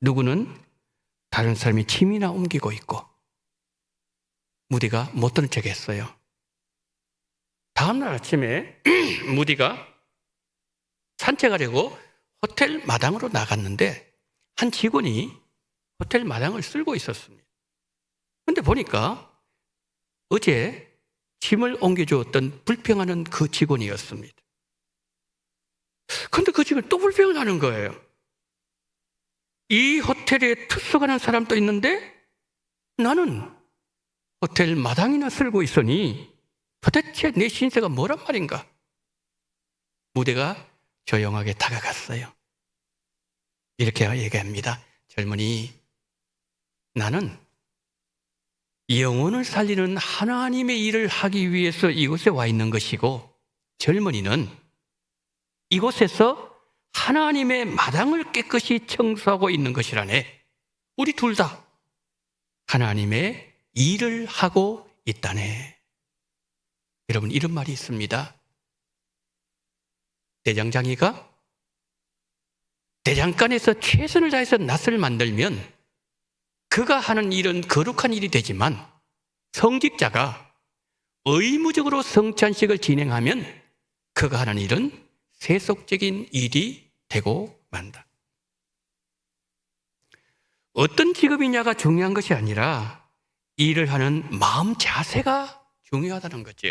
누구는 다른 사람이 짐이나 옮기고 있고. 무디가 못 들은 척 했어요. 다음날 아침에 무디가 산책하려고 호텔 마당으로 나갔는데 한 직원이 호텔 마당을 쓸고 있었습니다. 그런데 보니까 어제 짐을 옮겨주었던 불평하는 그 직원이었습니다. 그런데 그 직원이 또 불평을 하는 거예요. 이 호텔에 투숙하는 사람도 있는데 나는 호텔 마당이나 쓸고 있으니 도대체 내 신세가 뭐란 말인가? 무대가 조용하게 다가갔어요. 이렇게 얘기합니다. 젊은이, 나는 영혼을 살리는 하나님의 일을 하기 위해서 이곳에 와 있는 것이고, 젊은이는 이곳에서 하나님의 마당을 깨끗이 청소하고 있는 것이라네. 우리 둘 다 하나님의 일을 하고 있다네. 여러분, 이런 말이 있습니다. 대장장이가 대장간에서 최선을 다해서 낫을 만들면 그가 하는 일은 거룩한 일이 되지만 성직자가 의무적으로 성찬식을 진행하면 그가 하는 일은 세속적인 일이 되고 만다. 어떤 직업이냐가 중요한 것이 아니라 일을 하는 마음 자세가 중요하다는 거죠.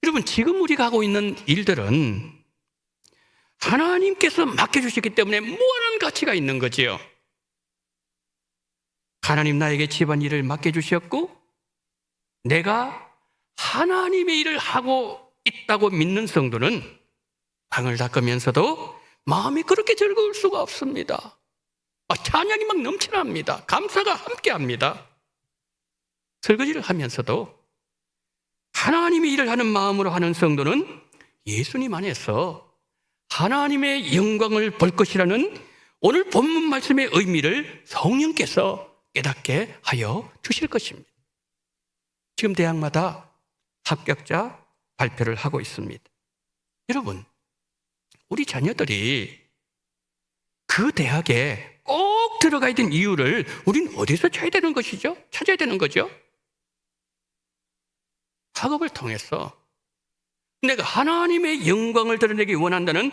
여러분, 지금 우리가 하고 있는 일들은 하나님께서 맡겨주셨기 때문에 무한한 가치가 있는 거지요. 하나님 나에게 집안일을 맡겨주셨고 내가 하나님의 일을 하고 있다고 믿는 성도는 방을 닦으면서도 마음이 그렇게 즐거울 수가 없습니다. 찬양이 막 넘쳐납니다. 감사가 함께합니다. 설거지를 하면서도 하나님의 일을 하는 마음으로 하는 성도는 예수님 안에서 하나님의 영광을 볼 것이라는 오늘 본문 말씀의 의미를 성령께서 깨닫게 하여 주실 것입니다. 지금 대학마다 합격자 발표를 하고 있습니다. 여러분, 우리 자녀들이 그 대학에 꼭 들어가야 되는 이유를 우리는 어디서 찾아야 되는 것이죠? 찾아야 되는 거죠? 학업을 통해서 내가 하나님의 영광을 드러내기 원한다는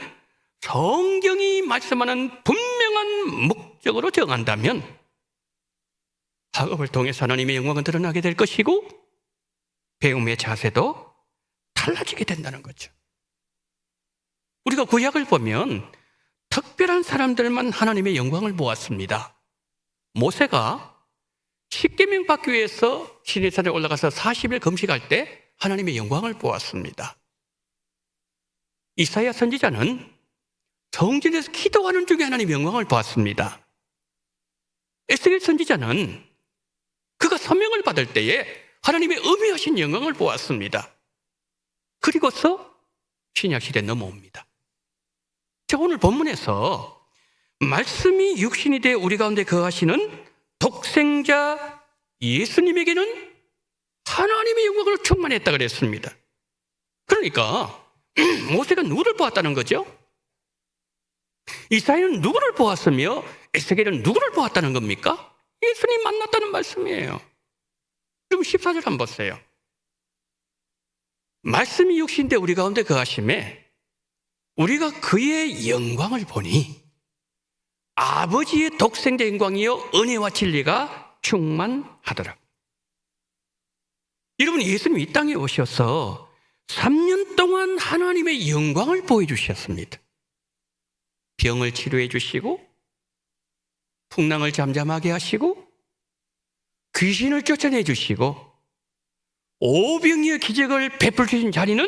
성경이 말씀하는 분명한 목적으로 정한다면 학업을 통해서 하나님의 영광은 드러나게 될 것이고 배움의 자세도 달라지게 된다는 거죠. 우리가 구약을 보면 특별한 사람들만 하나님의 영광을 보았습니다. 모세가 십계명 받기 위해서 시내산에 올라가서 40일 금식할 때 하나님의 영광을 보았습니다. 이사야 선지자는 성전에서 기도하는 중에 하나님의 영광을 보았습니다. 에스겔 선지자는 그가 사명을 받을 때에 하나님의 음해하신 영광을 보았습니다. 그리고서 신약시대에 넘어옵니다. 자, 오늘 본문에서 말씀이 육신이 되어 우리 가운데 거하시는 독생자 예수님에게는 하나님의 영광으로 충만했다 그랬습니다. 그러니까 모세가 누구를 보았다는 거죠? 이사야는 누구를 보았으며 에스겔은 누구를 보았다는 겁니까? 예수님 만났다는 말씀이에요. 그럼 14절 한번 보세요. 말씀이 육신인데 우리 가운데 거하심에 우리가 그의 영광을 보니 아버지의 독생자 영광이요 은혜와 진리가 충만하더라. 여러분, 예수님이 이 땅에 오셔서 3년 동안 하나님의 영광을 보여주셨습니다. 병을 치료해 주시고 풍랑을 잠잠하게 하시고 귀신을 쫓아내 주시고 오병이의 기적을 베풀 주신 자리는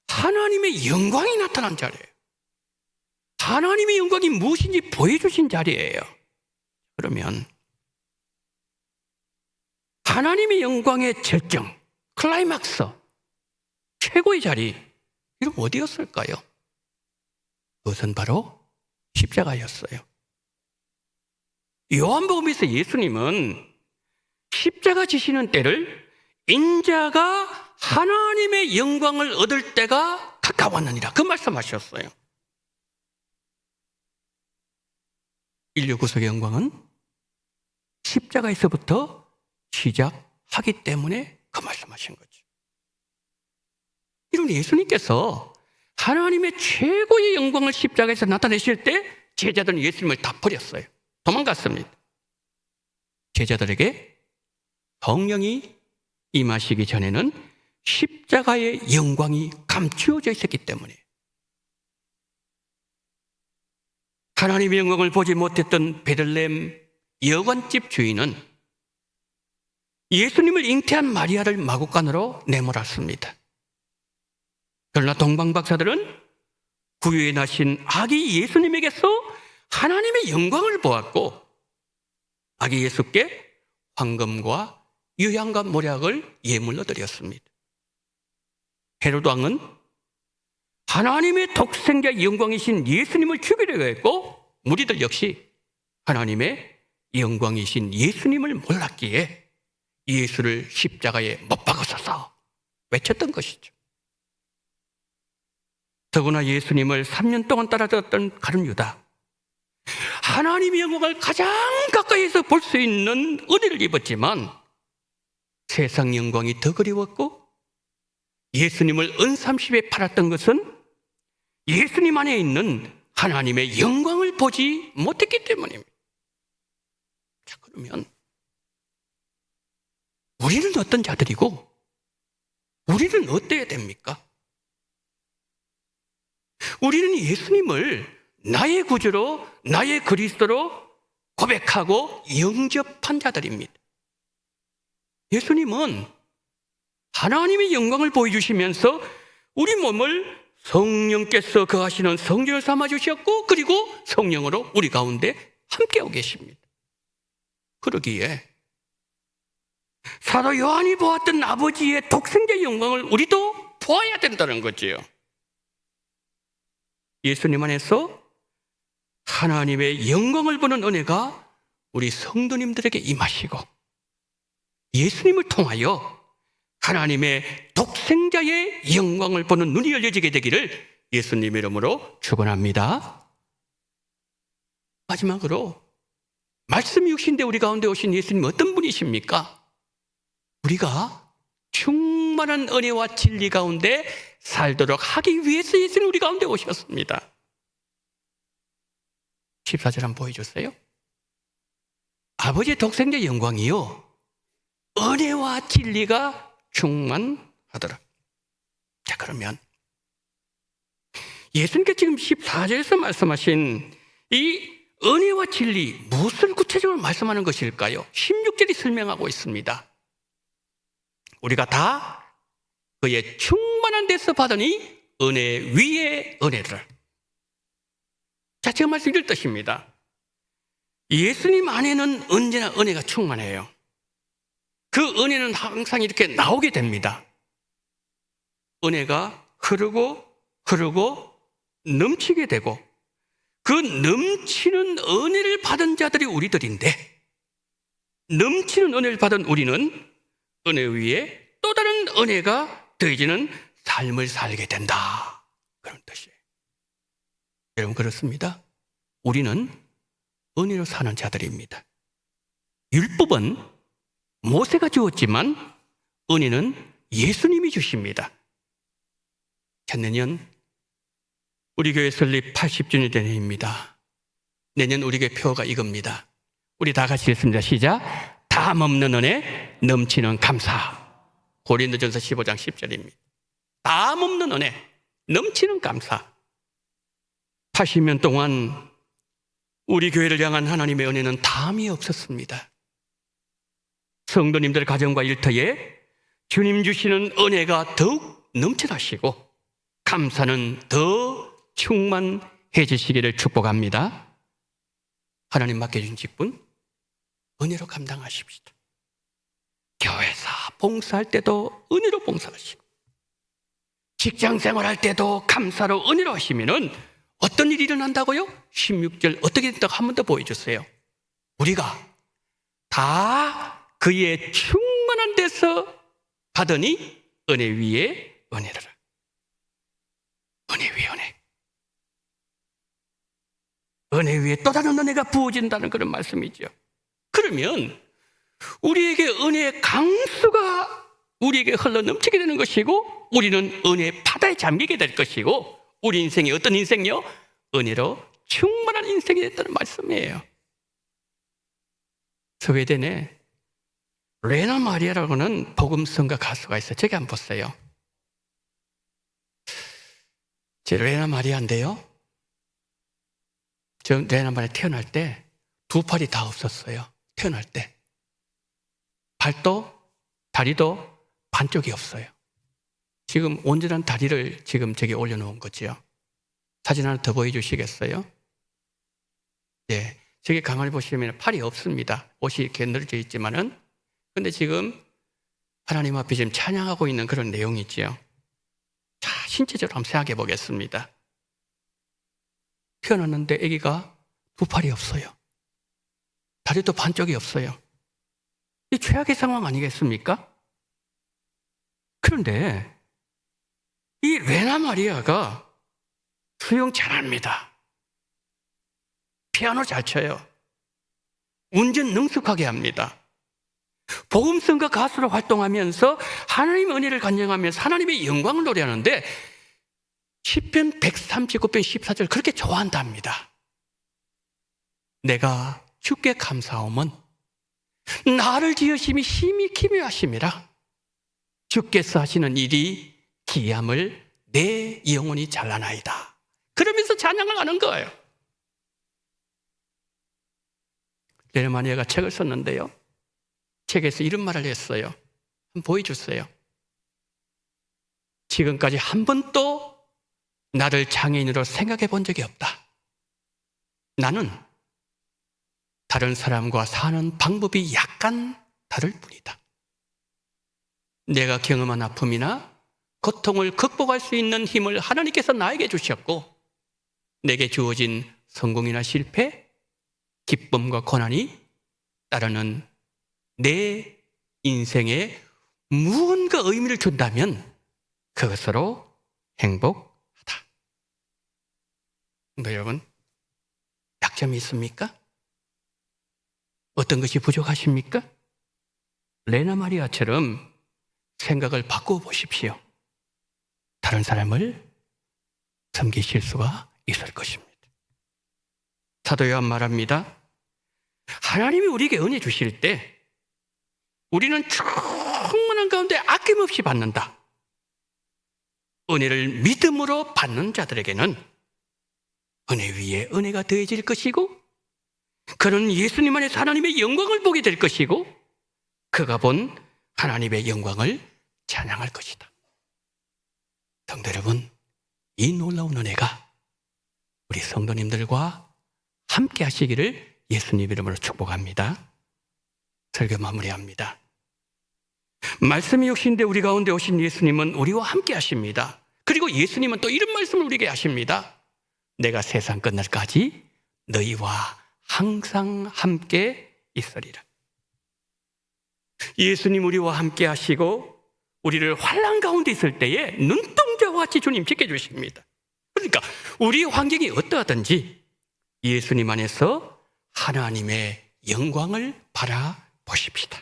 하나님의 영광이 나타난 자리예요. 하나님의 영광이 무엇인지 보여주신 자리예요. 그러면 하나님의 영광의 절정, 클라이막스, 최고의 자리, 이건 어디였을까요? 그것은 바로 십자가였어요. 요한복음에서 예수님은 십자가 지시는 때를 인자가 하나님의 영광을 얻을 때가 가까웠느니라, 그 말씀하셨어요. 인류 구속의 영광은 십자가에서부터 시작하기 때문에 그 말씀하신 거죠. 이런 예수님께서 하나님의 최고의 영광을 십자가에서 나타내실 때 제자들은 예수님을 다 버렸어요. 도망갔습니다. 제자들에게 성령이 임하시기 전에는 십자가의 영광이 감추어져 있었기 때문에 하나님의 영광을 보지 못했던 베들레헴 여관집 주인은 예수님을 잉태한 마리아를 마구간으로 내몰았습니다. 그러나 동방박사들은 구유에 나신 아기 예수님에게서 하나님의 영광을 보았고 아기 예수께 황금과 유향과 모략을 예물로 드렸습니다. 헤로드 왕은 하나님의 독생자 영광이신 예수님을 죽이려고 했고 무리들 역시 하나님의 영광이신 예수님을 몰랐기에 예수를 십자가에 못 박으소서 외쳤던 것이죠. 더구나 예수님을 3년 동안 따라다녔던 가룟 유다, 하나님의 영광을 가장 가까이에서 볼 수 있는 은혜를 입었지만 세상 영광이 더 그리웠고 예수님을 은삼십에 팔았던 것은 예수님 안에 있는 하나님의 영광을 보지 못했기 때문입니다. 자, 그러면 우리는 어떤 자들이고 우리는 어때야 됩니까? 우리는 예수님을 나의 구주로, 나의 그리스도로 고백하고 영접한 자들입니다. 예수님은 하나님의 영광을 보여주시면서 우리 몸을 성령께서 거하시는 성전을 삼아주셨고 그리고 성령으로 우리 가운데 함께하고 계십니다. 그러기에 사도 요한이 보았던 아버지의 독생자의 영광을 우리도 보아야 된다는 거지요. 예수님 안에서 하나님의 영광을 보는 은혜가 우리 성도님들에게 임하시고 예수님을 통하여 하나님의 독생자의 영광을 보는 눈이 열려지게 되기를 예수님의 이름으로 축원합니다. 마지막으로 말씀이 육신되 우리 가운데 오신 예수님 어떤 분이십니까? 우리가 충만한 은혜와 진리 가운데 살도록 하기 위해서 예수님 우리 가운데 오셨습니다. 14절 한번 보여주세요. 아버지의 독생자 영광이요 은혜와 진리가 충만하더라. 자, 그러면 예수님께 지금 14절에서 말씀하신 이 은혜와 진리, 무엇을 구체적으로 말씀하는 것일까요? 16절이 설명하고 있습니다. 우리가 다 그의 충만한 데서 받으니 은혜 위에 은혜를. 자, 제가 말씀드릴 뜻입니다. 예수님 안에는 언제나 은혜가 충만해요. 그 은혜는 항상 이렇게 나오게 됩니다. 은혜가 흐르고 넘치게 되고, 그 넘치는 은혜를 받은 자들이 우리들인데, 넘치는 은혜를 받은 우리는 은혜 위에 또 다른 은혜가 더해지는 삶을 살게 된다, 그런 뜻이에요. 여러분, 그렇습니다. 우리는 은혜로 사는 자들입니다. 율법은 모세가 주었지만 은혜는 예수님이 주십니다. 내년 우리 교회 설립 80주년 되는 해입니다. 내년 우리 교회 표어가 이겁니다. 우리 다 같이 읽습니다. 시작. 담 없는 은혜, 넘치는 감사. 고린도전서 15장 10절입니다. 담 없는 은혜, 넘치는 감사. 80년 동안 우리 교회를 향한 하나님의 은혜는 담이 없었습니다. 성도님들 가정과 일터에 주님 주시는 은혜가 더욱 넘쳐나시고 감사는 더 충만해지시기를 축복합니다. 하나님 맡겨준 직분 은혜로 감당하십시다. 교회사 봉사할 때도 은혜로 봉사하시고 직장 생활할 때도 감사로 은혜로 하시면은 어떤 일이 일어난다고요? 16절 어떻게 된다고 한 번 더 보여주세요. 우리가 다 그의 충만한 데서 받으니 은혜 위에 은혜를. 은혜 위에 은혜. 은혜 위에 또 다른 은혜가 부어진다는 그런 말씀이죠. 그러면 우리에게 은혜의 강수가 우리에게 흘러 넘치게 되는 것이고 우리는 은혜의 바다에 잠기게 될 것이고 우리 인생이 어떤 인생이요? 은혜로 충만한 인생이 됐다는 말씀이에요. 스웨덴에 레나 마리아라고는 복음성가 가수가 있어요. 저기 한번 보세요. 제 레나 마리아인데요. 저 레나 마리아 태어날 때 두 팔이 다 없었어요. 태어날 때. 발도 다리도 반쪽이 없어요. 지금 온전한 다리를 지금 저기 올려놓은 거지요. 사진 하나 더 보여주시겠어요? 네, 저기 가만히 보시면 팔이 없습니다. 옷이 이렇게 늘어져 있지만은. 근데 지금 하나님 앞에 지금 찬양하고 있는 그런 내용이지요. 자, 신체적으로 한번 생각해 보겠습니다. 태어났는데 아기가 두 팔이 없어요. 다리도 반쪽이 없어요. 이 최악의 상황 아니겠습니까? 그런데 이 레나 마리아가 수영 잘합니다. 피아노 잘 쳐요. 운전 능숙하게 합니다. 복음성가 가수로 활동하면서 하나님의 은혜를 간증하면서 하나님의 영광을 노래하는데 시편 139편 14절 그렇게 좋아한답니다. 내가 주께 감사함은 나를 지으심이 심히 기묘하심이라 주께서 하시는 일이 기함을 내 영혼이 잘나나이다. 그러면서 찬양을 하는 거예요. 레나 마리아가 책을 썼는데요. 책에서 이런 말을 했어요. 한번 보여주세요. 지금까지 한 번도 나를 장애인으로 생각해 본 적이 없다. 나는 다른 사람과 사는 방법이 약간 다를 뿐이다. 내가 경험한 아픔이나 고통을 극복할 수 있는 힘을 하나님께서 나에게 주셨고 내게 주어진 성공이나 실패, 기쁨과 고난이 따르는 내 인생에 무언가 의미를 준다면 그것으로 행복하다. 근데 여러분, 약점이 있습니까? 어떤 것이 부족하십니까? 레나 마리아처럼 생각을 바꾸어 보십시오. 다른 사람을 섬기실 수가 있을 것입니다. 사도 요한 말합니다. 하나님이 우리에게 은혜 주실 때 우리는 충만한 가운데 아낌없이 받는다. 은혜를 믿음으로 받는 자들에게는 은혜 위에 은혜가 더해질 것이고 그는 예수님 안에서 하나님의 영광을 보게 될 것이고 그가 본 하나님의 영광을 찬양할 것이다. 성도 여러분, 이 놀라운 은혜가 우리 성도님들과 함께 하시기를 예수님 이름으로 축복합니다. 설교 마무리합니다. 말씀이 역시인데 우리 가운데 오신 예수님은 우리와 함께 하십니다. 그리고 예수님은 또 이런 말씀을 우리에게 하십니다. 내가 세상 끝날까지 너희와 항상 함께 있으리라. 예수님 우리와 함께 하시고 우리를 환난 가운데 있을 때에 눈동자와 같이 주님 지켜주십니다. 그러니까 우리 환경이 어떠하든지 예수님 안에서 하나님의 영광을 바라보십시다.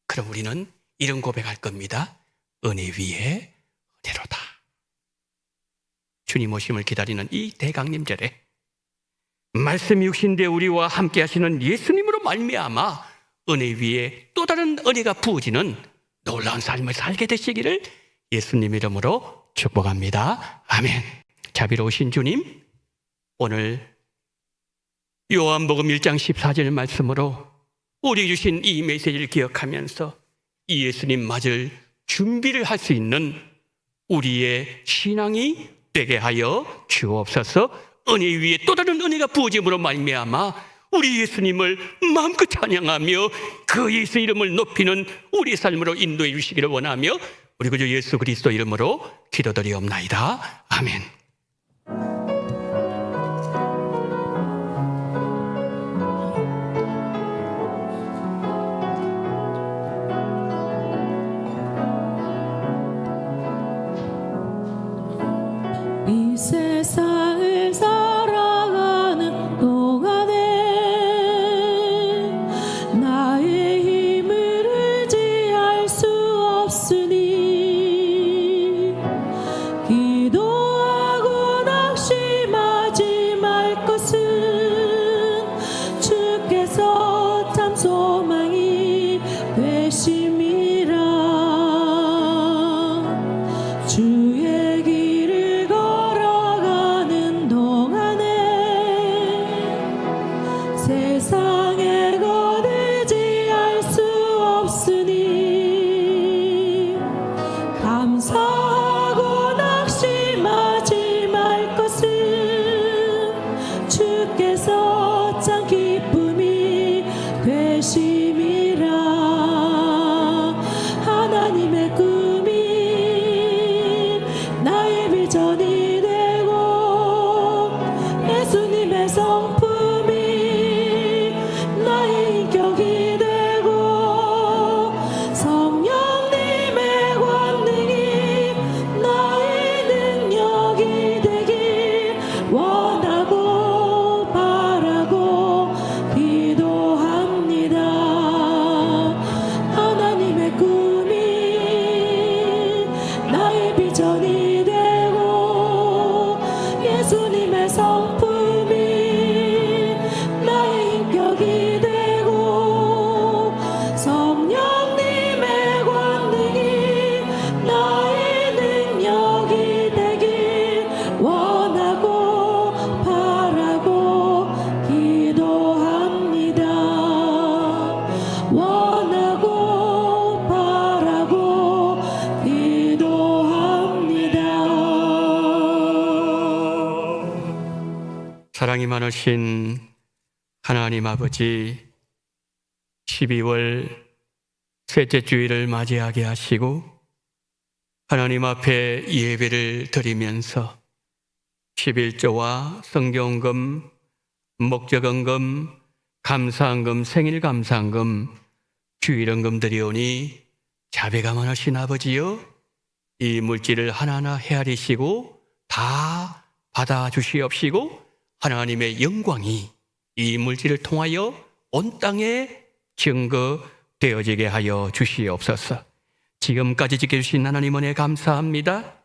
그럼 우리는 이런 고백할 겁니다. 은혜 위에 은혜로다. 주님 오심을 기다리는 이 대강림절에 말씀이 육신되 우리와 함께 하시는 예수님으로 말미암아 은혜 위에 또 다른 은혜가 부어지는 놀라운 삶을 살게 되시기를 예수님 이름으로 축복합니다. 아멘. 자비로우신 주님, 오늘 요한복음 1장 14절 말씀으로 우리 주신 이 메시지를 기억하면서 이 예수님 맞을 준비를 할 수 있는 우리의 신앙이 되게 하여 주옵소서. 은혜 위에 또 다른 은혜가 부어짐으로 말미암아 우리 예수님을 마음껏 찬양하며 그 예수 이름을 높이는 우리 삶으로 인도해 주시기를 원하며 우리 구주 예수 그리스도 이름으로 기도드리옵나이다. 아멘. 이 세상을 살아가는 동안에 나의 힘을 의지할 수 없으니 기도하고 낙심하지 말 것은 주께서 참 소망이 되심이라. 주의 길을 걸어가는 동안에 세상에 거두지할 수 없으니 감사하고 낙심하지 말 것은 주께서 참 기쁨이 되심이라. 하나님의 꿈이 나의 비전이 되고 예수님의 성품이 나의 인격이 되고 성령님의 권능이 나의 능력이 되길 원하고 바라고 기도합니다. 하나님의 꿈이 나의 비전이 되고 예수님의 성품이 나의 인격이 되고 성령님의 권능이 나의 능력이 되길 원하고 바라고 기도합니다. 원하고 바라고 기도합니다. 사랑이 많으신 하나님 아버지, 12월 셋째 주일을 맞이하게 하시고 하나님 앞에 예배를 드리면서 11조와 성경금, 목적헌금, 감사헌금, 생일감사헌금, 주일헌금 드리오니 자비가 많으신 아버지여, 이 물질을 하나하나 헤아리시고 다 받아주시옵시고 하나님의 영광이 이 물질을 통하여 온 땅에 증거되어지게 하여 주시옵소서. 지금까지 지켜주신 하나님 은혜 감사합니다.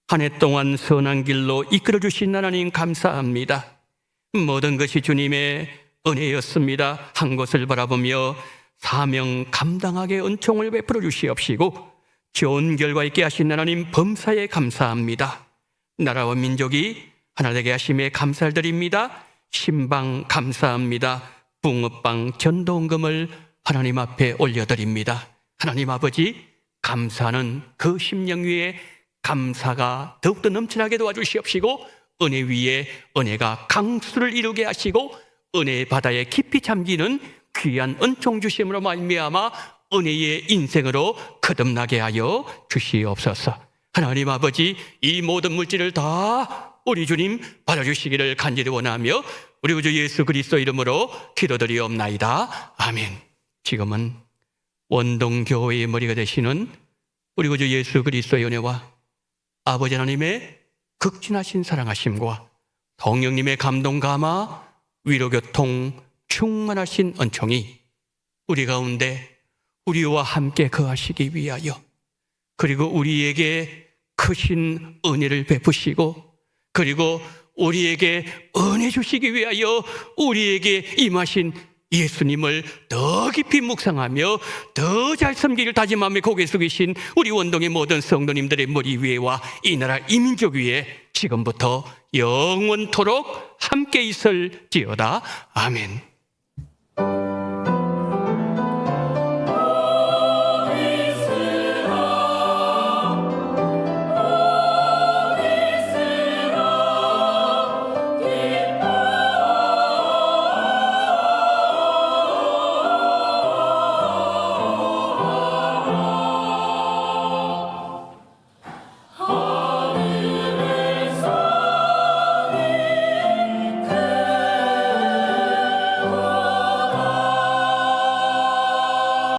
한 해 동안 선한 길로 이끌어주신 하나님 감사합니다. 모든 것이 주님의 은혜였습니다. 한 곳을 바라보며 사명 감당하게 은총을 베풀어 주시옵시고 좋은 결과 있게 하신 하나님 범사에 감사합니다. 나라와 민족이 하나 되게 하심에 감사드립니다. 신방 감사합니다. 붕어빵 전도원금을 하나님 앞에 올려드립니다. 하나님 아버지, 감사는 그 심령 위에 감사가 더욱더 넘쳐나게 도와주시옵시고 은혜 위에 은혜가 강수를 이루게 하시고 은혜의 바다에 깊이 잠기는 귀한 은총 주심으로 말미암아 은혜의 인생으로 거듭나게 하여 주시옵소서. 하나님 아버지, 이 모든 물질을 다 우리 주님 받아주시기를 간절히 원하며 우리 구주 예수 그리스도 이름으로 기도드리옵나이다. 아멘. 지금은 원동교회의 머리가 되시는 우리 구주 예수 그리스도의 은혜와 아버지 하나님의 극진하신 사랑하심과 성령님의 감동 감화 위로교통 충만하신 은총이 우리 가운데 우리와 함께 거하시기 위하여, 그리고 우리에게 크신 은혜를 베푸시고 그리고 우리에게 은혜 주시기 위하여 우리에게 임하신 예수님을 더 깊이 묵상하며 더 잘 섬기기를 다짐하며 고개 숙이신 우리 원동의 모든 성도님들의 머리 위에와 이 나라 이민족 위에 지금부터 영원토록 함께 있을지어다. 아멘.